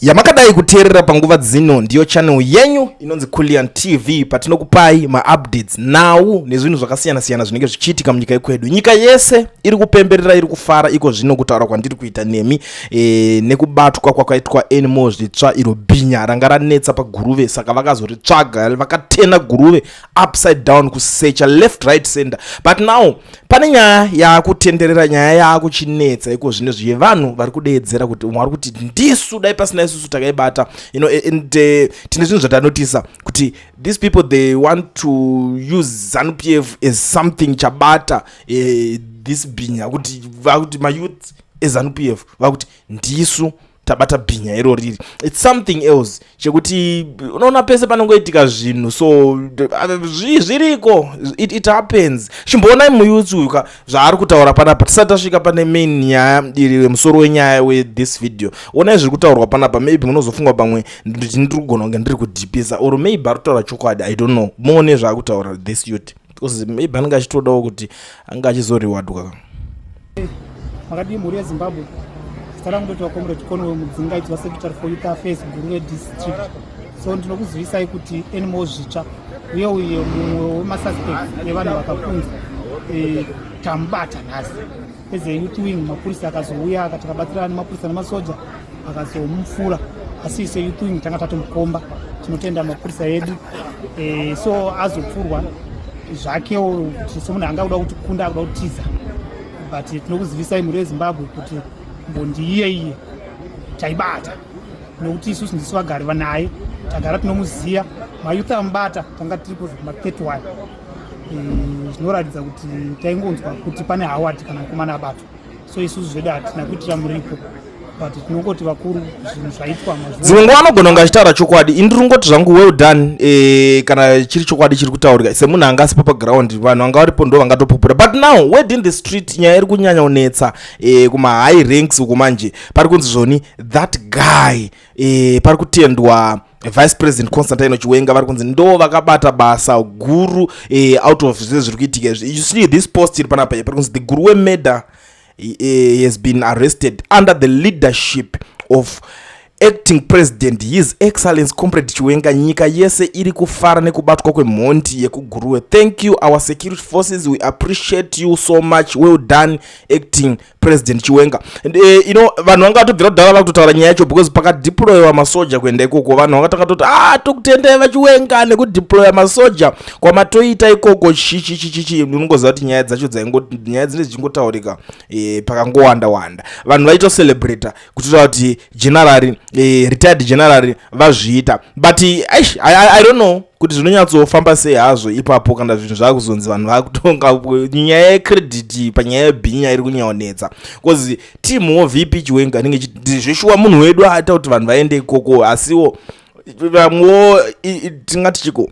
Yamakadai kuteerera panguva dzino ndiyo channel yenyu inonzi Kulian TV patinokupai ma-updates now nezvinhu zvakasiyana-siyana zvinenge zvichiitika munyika yekwedu. Nyika yese iri kupemberera, iri kufara iko zvino kutaura kwandiri kuita nemi nekubatwa kwakaitwa animals zvitsva iro bhinya ranga ranetsa paGuruve. Saka vakazoritsvaga, vakatena Guruve upside down kusecha left right center. But now pane nyaya yakutenderera, nyaya yakuchinetsa iko zvino zvevanhu vari kudeedzera kuti vari kuti ndisu dai pasina isusu takaibata, and tine zvinhu zvatanotisa kuti these people they want to use ZANU-PF as something chabata this bhinya, kuti mayouth eZANU-PF vakuti ndisu tabata bhinya iro riri. It's something else chekuti unoona pese panongoitika zvinhu, so zviriko, it happens. Chimboonai muyouth uyu zvaari kutaura panapa tisati tasvika pane main nyaya iri musoro wenyaya with this video. Onai zviri kutaurwa panapa, maybe munozofunga pamwe ndiri kugona kunge ndiri kudhipisa, or maybe ari kutaura chokwadi, I don't know. Muone zvaakutaura this youth, because maybe anenge achitodawo kuti anga achizorewardwa. Makadi muri yeZimbabwe tarangotoita comrade Conway mudzingaitwa secretary for youth affairs Guruve district. So ndinokuzivisai kuti animals zvitsva uye mumwe wemasuspect evanhu vakakunzwa tambata nhasi eze youth wing. Mapurisa akazouya akatakabatirana nemapurisa nemasoja akazomufura, asi ise youth wing tanga tatomukomba, tinotenda mapurisa edu. So azopfurwa zvakewo kuti semunhu angauda kuti kunda akuda kutiza, but tinokuzivisai muri yeZimbabwe kuti mbondi iye taibata, nokuti isusu ndisu vagari vanaye tagara tinomuziya. Mayouth amubata tanga tiripo ma31. Zvinoratidza kuti taingonzwa kuti pane Howard kana mukomana abatwa, so isusu zvedu hatina kuitira muripo, but tinongoti vakuru zvinhu zvaitwa dzimwe nguva anogona kunge achitaura chokwadi. Indiri kungoti zvangu well done kana chiri chokwadi chiri kutaurika semunhu anga asipo paground, vanhu anga varipo ndo vangatopupura. But now word in the street nyaya iri kunyanya kunetsa kuma high ranks uko manje pari kunzi zvoni that guy pari kutendwa Vice President Consultancy Chiwenga vari kunzi ndo vakabata basa guru out of zviri kuitika. You see this post iri panapa pari kunzi the Guruve murder has been arrested under the leadership of acting president His Excellency Comrade Chiwenga. Nyika yese iri kufara nekubatwa kwemhondi yekuGuruve. Thank you our security forces, we appreciate you so much, well done acting president Chiwenga. And vanhu vanga vatobvira kudhara vakutotaura nyaya yacho because pakadeployiwa masoja kuenda ikoko, vanhu vakatanga kuti tokutendeva Chiwenga nekudeploya masoja kwamatoita ikoko chichichichi. Unongoziva kuti nyaya dzacho nyaya dzine dzichingotaurika pakangowanda wanda. Vanhu vaitocelebrata kutaura kuti general retired general vazviita, but I don't know kuti zvinonyatsofamba sei hazvo ipapo kana zvinhu zvakuzonzi vanhu vakutonga nyaya yecredit panyaya yebhinya iri kunyaonetsa, because timuwo VP Chiwenga ninge zvishuwa munhu wedu aita kuti vanhu vaende ikoko, asiwo vamwewo tingati chiko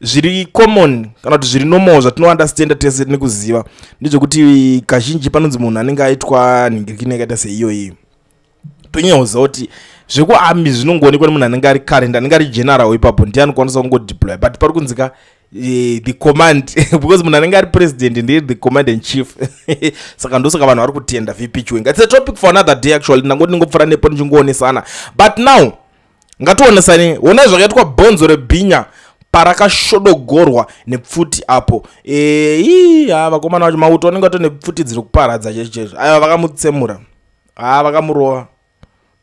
zviri common kana kuti zviri normal zvatinounderstanda tese nekuziva ndizvokuti kazhinji panonzi munhu anenge aitwa nhingirikini yakaita seiyoyi tonyaudza kuti zvekuarmy zvinongoonekwa nemunhu anenge ari current, anenge ari general ipapo ndiye anokwanisa kungodeploy. But pari kunzika the command because munhu anenge ari president ndiye the command in chief saka ndosaka vanhu vari kutenda VP Chiwenga. It's a topic for another day actually, ndangoti ndingopfura nepo ndichingoonesa. But now ngationesani, ona zvakaitwa bonzo rebhinya parakashodogorwa nepfuti apo. Vakomana vacho mauto vanenge vato nepfuti dziri kuparadza chechecho. Aya vakamutsemura, vakamurova.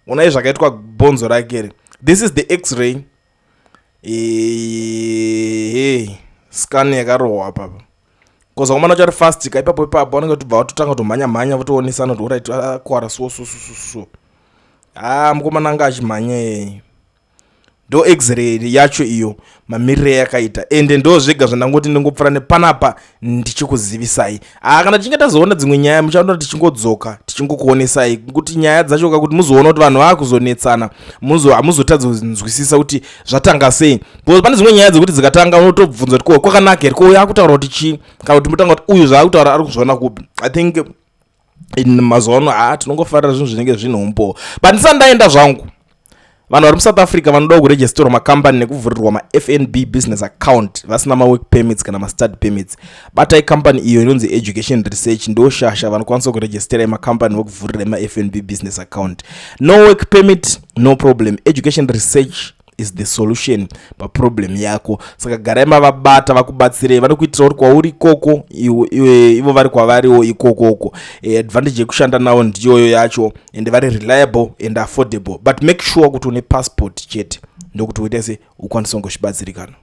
Unai zvakaitwa bonzo rake. This is the x-ray scan yakarohwa papa, because vakomana vacho ari fast ka ipapo vanenge votobva vatotanga kutomhanya votoonesana kuti orit akwara so. Mukomana anga achimhanya ndo x-ray yacho iyo mamirire yakaita, ende ndo zvega zvandangoti ndingopfura nepanapa ndichikuzivisai. Kana tichinge tazoona dzimwe nyaya muchaona tichingodzoka tichingokuonesai kuti nyaya dzacho kuti muzoona kuti vanhu vakuzonetsana, hamuzotadza kunzwisisa kuti zvatanga sei, because pane dzimwe nyaya dzekuti dzikatanga unotobvunza kuti kwakanaka here, ko yakutaura kuti chii, kana kuti mutanga kuti uyu zvaakutaura ari kuzviona kupi. I think in mazuva ano tinongofarira zvinhu zvinenge zvinhombo. But ndisandaenda zvangu vanhu vari muSouth Africa vanoda kuregisterwa makambani nekuvhurirwa maFNB business account vasina mawork permits kana mastudy permits, batai kambani iyo inonzi education research, ndo shasha vanokwanisa kuregistera makambani wekuvhurira maFNB business account. No work permit, no problem. Education research is the solution paproblem yako. Saka garai mavabata vakubatsirei, vanokuitira kuti kwauri ikoko ivo vari kwavariwo ikokoko. Advantage yekushanda navo ndiyoyo yacho, and vari reliable and affordable, but make sure kuti une passport chete ndokuti uite se ukwanisa kungozvibatsirikana.